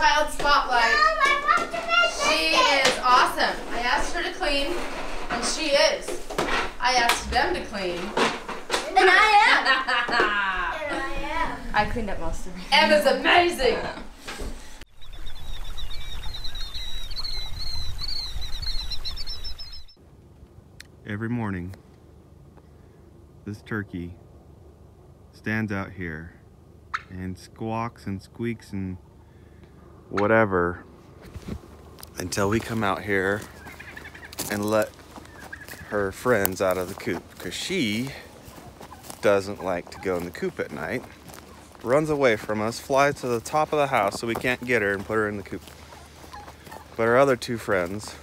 child spotlight. She is awesome. I asked her to clean, and she is. I asked them to clean. And I am. And I am. I cleaned up most of it. Emma's amazing. Every morning, this turkey stands out here and squawks and squeaks and whatever until we come out here and let her friends out of the coop, because she doesn't like to go in the coop at night, runs away from us, flies to the top of the house so we can't get her and put her in the coop. But our other two friends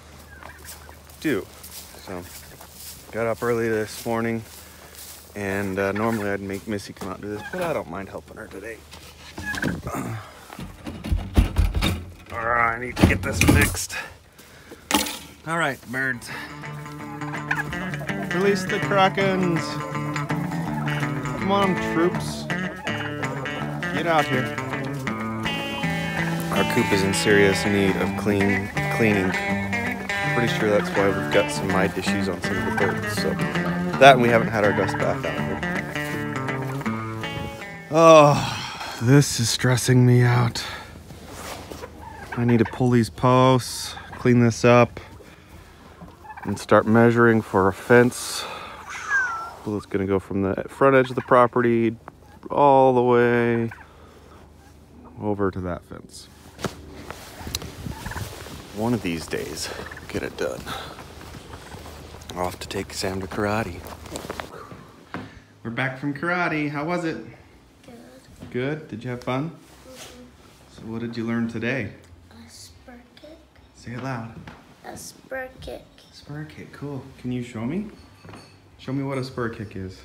do. So got up early this morning, and normally I'd make Missy come out and do this, but I don't mind helping her today. All right, I need to get this fixed. All right, birds. Release the krakens. Come on, troops. Get out here. Our coop is in serious need of cleaning. Pretty sure that's why we've got some mite issues on some of the birds. So that, and we haven't had our dust bath out here. Oh, this is stressing me out. I need to pull these posts, clean this up, and start measuring for a fence. Well, it's gonna go from the front edge of the property all the way over to that fence. One of these days, get it done. I'll have to take Sam to karate. We're back from karate. How was it? Good. Good? Did you have fun? So what did you learn today? A spur kick. Say it loud. A spur kick. Spur kick, cool. Can you show me? Show me what a spur kick is.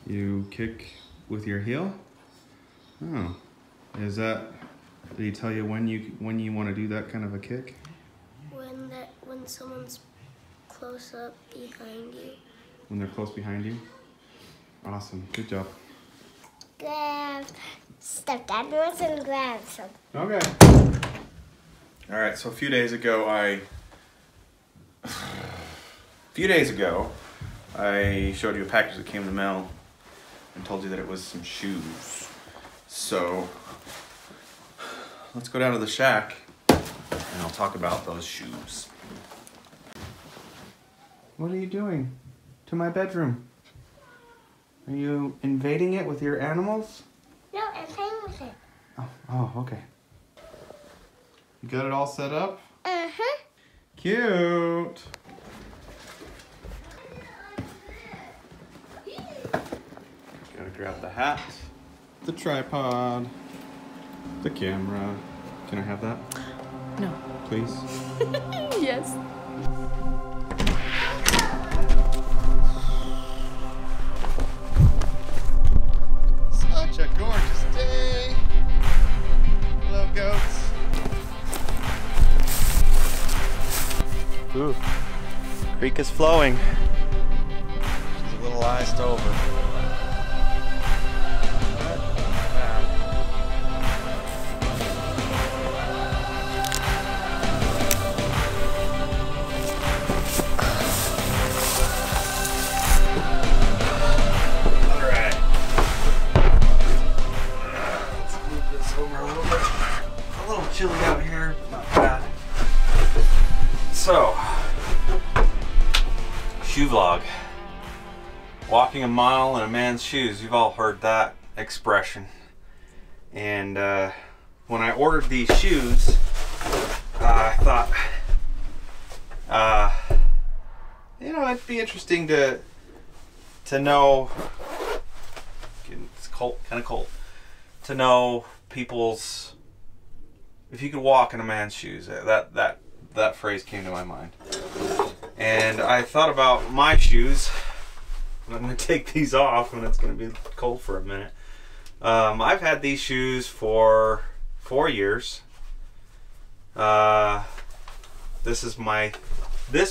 You kick with your heel? Oh, is that, did he tell you when you want to do that kind of a kick? When someone's close up behind you. When they're close behind you? Awesome, good job. Grab stuff. Dad wants to grab something. Okay. All right, so a few days ago I showed you a package that came in the mail and told you that it was some shoes. So let's go down to the shack and I'll talk about those shoes. What are you doing to my bedroom? Are you invading it with your animals? No, I'm playing with it. Oh, okay. You got it all set up? Uh-huh. Cute. Gotta grab the hat, the tripod, the camera. Can I have that? No. Please? Yes. Such a gorgeous day. Hello, goats. Ooh, creek is flowing. She's a little iced over. Chilly out here, but not bad. So, shoe vlog. Walking a mile in a man's shoes. You've all heard that expression. And when I ordered these shoes, I thought, you know, it'd be interesting to know. It's cold, kind of cold. To know people's. If you could walk in a man's shoes, that phrase came to my mind. And I thought about my shoes. I'm going to take these off and it's going to be cold for a minute. I've had these shoes for 4 years. This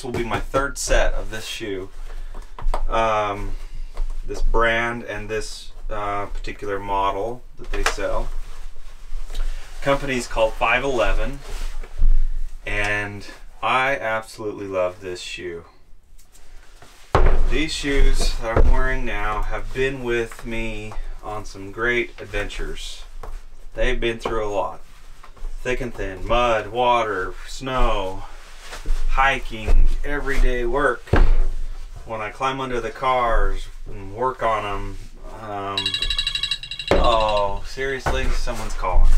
will be my third set of this shoe. This brand and this particular model that they sell. Company's called 511, and I absolutely love this shoe. These shoes that I'm wearing now have been with me on some great adventures. They've been through a lot. Thick and thin, mud, water, snow, hiking, everyday work. When I climb under the cars and work on them, oh, seriously, someone's calling.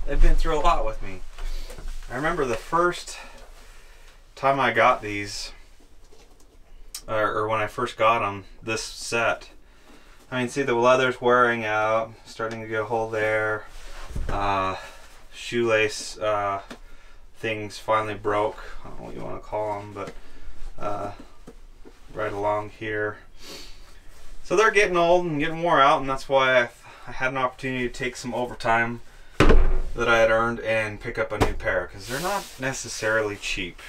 They've been through a lot with me. I remember the first time I got these, or when I first got them, this set. I mean, see the leather's wearing out, starting to get a hole there. Shoelace things finally broke. I don't know what you want to call them, but right along here. So they're getting old and getting wore out, and that's why I had an opportunity to take some overtime that I had earned and pick up a new pair, because they're not necessarily cheap.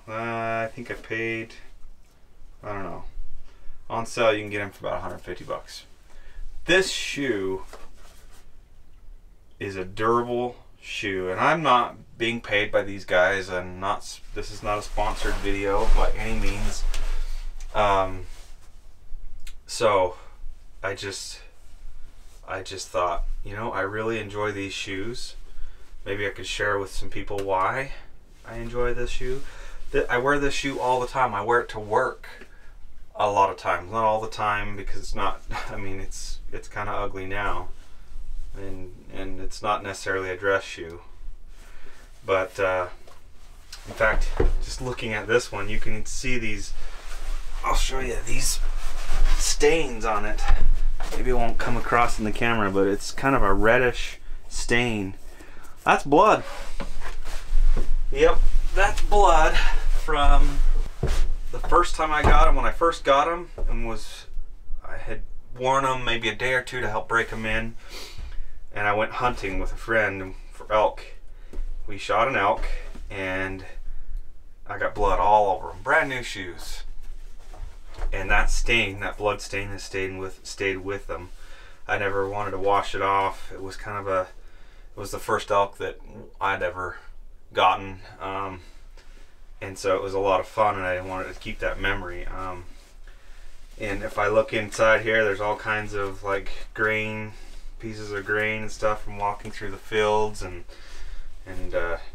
I think I paid, I don't know, on sale you can get them for about 150 bucks. This shoe is a durable shoe, and I'm not being paid by these guys. This is not a sponsored video by any means. So I just thought, you know, I really enjoy these shoes. Maybe I could share with some people why I enjoy this shoe. I wear this shoe all the time. I wear it to work a lot of times. Not all the time, because it's not, I mean, it's kind of ugly now. And it's not necessarily a dress shoe. But in fact, just looking at this one, you can see these, I'll show you these stains on it. Maybe it won't come across in the camera, but it's kind of a reddish stain. That's blood. Yep, that's blood from the first time I got them. When I first got them, and I had worn them maybe a day or two to help break them in, and I went hunting with a friend for elk. We shot an elk, and I got blood all over them. Brand new shoes. And that stain, that blood stain, has stayed with them. I never wanted to wash it off. It was kind of it was the first elk that I'd ever gotten, and so it was a lot of fun, and I wanted to keep that memory. And if I look inside here, there's all kinds of like grain, pieces of grain and stuff from walking through the fields, and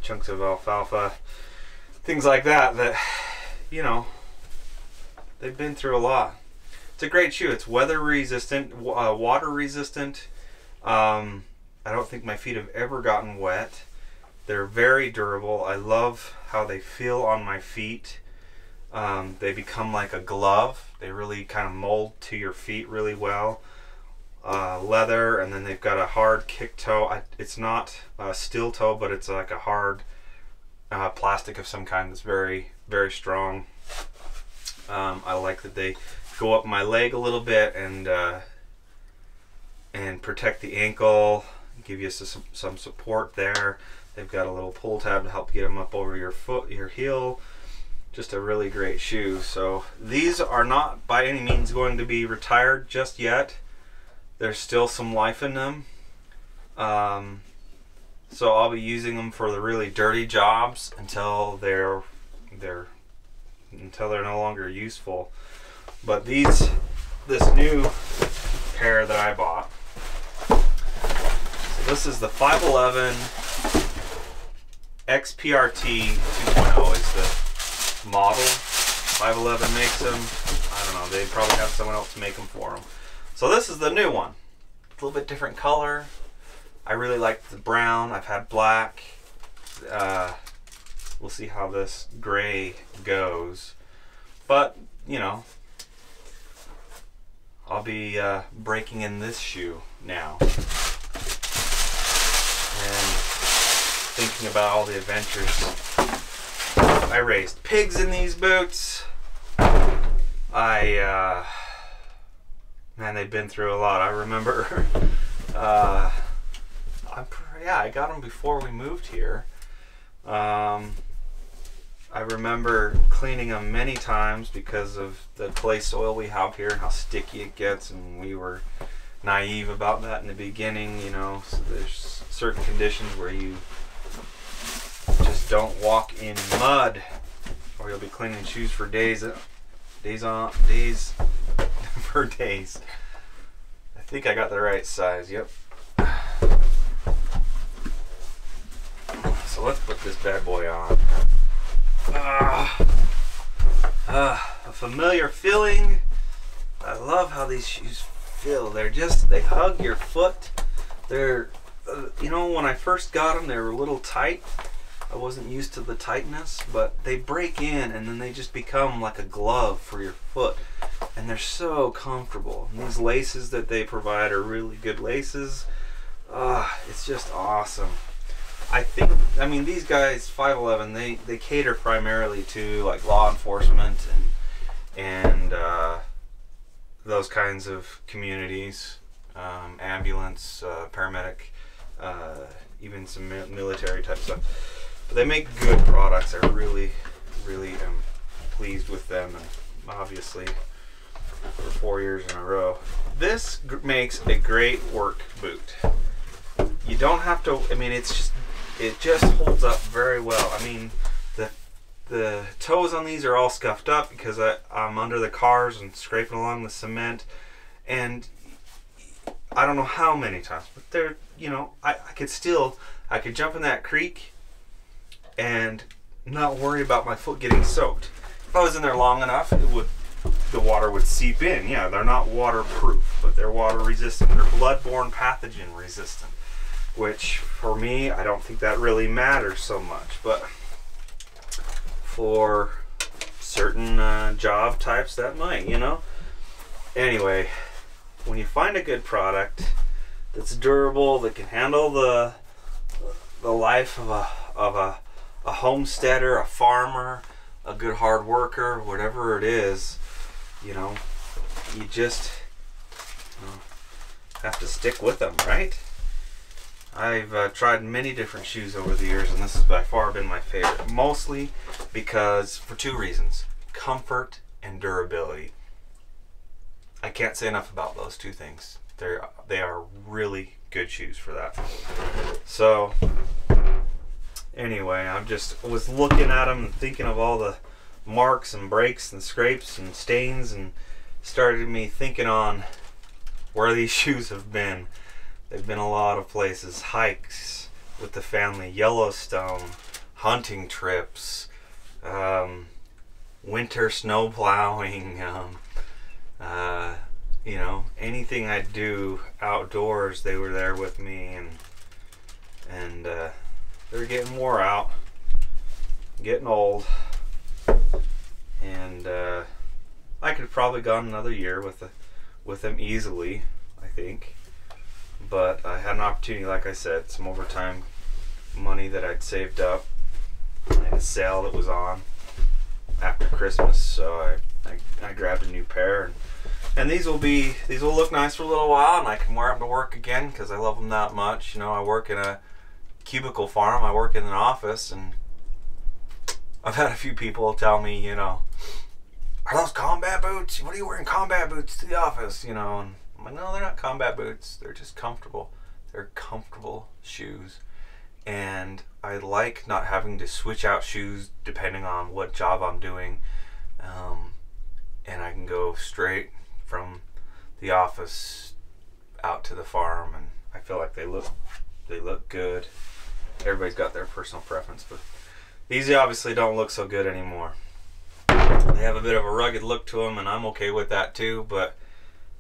chunks of alfalfa, things like that. That, you know, they've been through a lot. It's a great shoe. It's weather resistant, water resistant. I don't think my feet have ever gotten wet. They're very durable. I love how they feel on my feet. They become like a glove. They really kind of mold to your feet really well. Leather, and then they've got a hard kick toe. It's not a steel toe, but it's like a hard plastic of some kind that's very, very strong. I like that they go up my leg a little bit and protect the ankle, give you some support there. They've got a little pull tab to help get them up over your foot, your heel. Just a really great shoe. So these are not by any means going to be retired just yet. There's still some life in them. So I'll be using them for the really dirty jobs until they're no longer useful. But this new pair that I bought, so this is the 511 XPRT 2.0 is the model. 511 makes them. I don't know, they probably have someone else make them for them. So this is the new one. A little bit different color. I really like the brown. I've had black. We'll see how this gray goes. But, you know, I'll be breaking in this shoe now. And thinking about all the adventures. I raised pigs in these boots. Man, they've been through a lot. I remember, yeah, I got them before we moved here. I remember cleaning them many times because of the clay soil we have here and how sticky it gets, and we were naive about that in the beginning, you know. So there's certain conditions where you just don't walk in mud, or you'll be cleaning shoes for days for days. I think I got the right size. Yep. So let's put this bad boy on. A familiar feeling. I love how these shoes feel. They hug your foot. They're, you know, when I first got them, they were a little tight. I wasn't used to the tightness, but they break in and then they just become like a glove for your foot. And they're so comfortable. And these laces that they provide are really good laces. It's just awesome. I mean, these guys, 511, they cater primarily to like law enforcement and those kinds of communities, ambulance, paramedic, even some military type stuff. But they make good products. I really am pleased with them, and obviously for 4 years in a row. This makes a great work boot. You don't have to, I mean, it just holds up very well. I mean, the toes on these are all scuffed up because I'm under the cars and scraping along the cement, and I don't know how many times, but they're, you know, I could jump in that creek and not worry about my foot getting soaked. If I was in there long enough, the water would seep in. Yeah, they're not waterproof, but they're water resistant. They're bloodborne pathogen resistant, which for me, I don't think that really matters so much, but for certain job types that might, you know. Anyway, when you find a good product that's durable, that can handle the life of a homesteader, a farmer, a good hard worker, whatever it is, you know, you just have to stick with them, right? I've tried many different shoes over the years, and this has by far been my favorite, mostly because, for two reasons: comfort and durability. I can't say enough about those two things. They are really good shoes for that. So anyway, I was looking at them and thinking of all the marks and breaks and scrapes and stains, and started me thinking on where these shoes have been. They've been a lot of places: hikes with the family, Yellowstone, hunting trips, winter snow plowing, you know, anything I do outdoors, they were there with me, and they're getting wore out, getting old, and I could have probably gone another year with them easily, I think. But I had an opportunity, like I said, some overtime money that I'd saved up, and a sale that was on after Christmas, so I grabbed a new pair, and these will look nice for a little while, and I can wear them to work again because I love them that much. You know, I work in a cubicle farm, I work in an office, and I've had a few people tell me, you know, "Are those combat boots? What are you wearing combat boots to the office?" You know, and I'm like, no, they're not combat boots. They're just comfortable. They're comfortable shoes. And I like not having to switch out shoes depending on what job I'm doing. And I can go straight from the office out to the farm, and I feel like they look good. Everybody's got their personal preference, but these obviously don't look so good anymore. They have a bit of a rugged look to them, and I'm okay with that too, but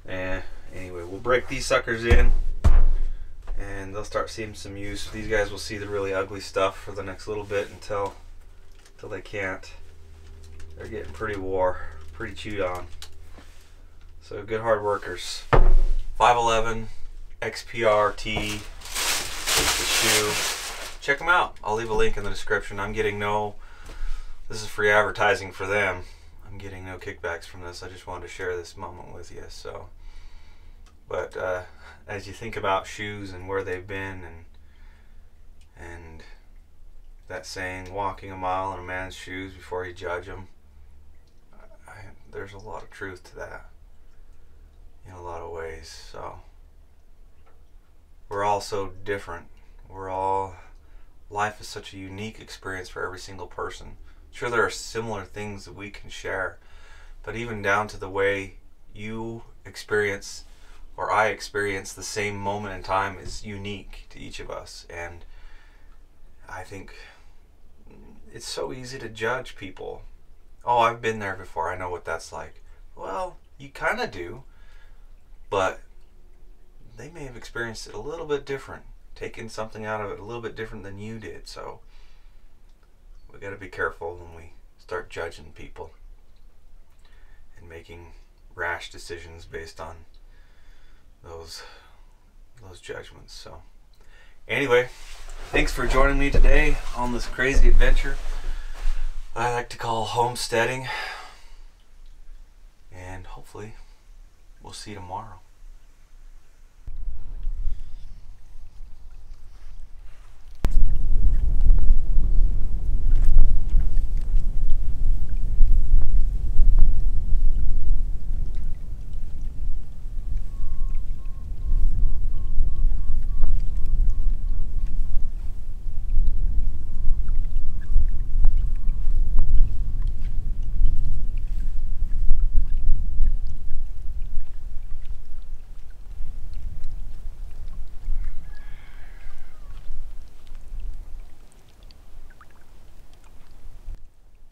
anyway, we'll break these suckers in, and they'll start seeing some use. These guys will see the really ugly stuff for the next little bit until they can't. They're getting pretty chewed on. So good hard workers. 511 XPRT is the shoe. Check them out. I'll leave a link in the description. This is free advertising for them. I'm getting no kickbacks from this. I just wanted to share this moment with you. So, but as you think about shoes and where they've been, and that saying, walking a mile in a man's shoes before you judge him, there's a lot of truth to that in a lot of ways. So we're all so different. Life is such a unique experience for every single person. Sure, there are similar things that we can share, but even down to the way you experience or I experience the same moment in time is unique to each of us. And I think it's so easy to judge people. Oh, I've been there before, I know what that's like. Well, you kind of do, but they may have experienced it a little bit different, taken something out of it a little bit different than you did. So we got to be careful when we start judging people and making rash decisions based on those judgments. So anyway, thanks for joining me today on this crazy adventure I like to call homesteading, and hopefully we'll see you tomorrow.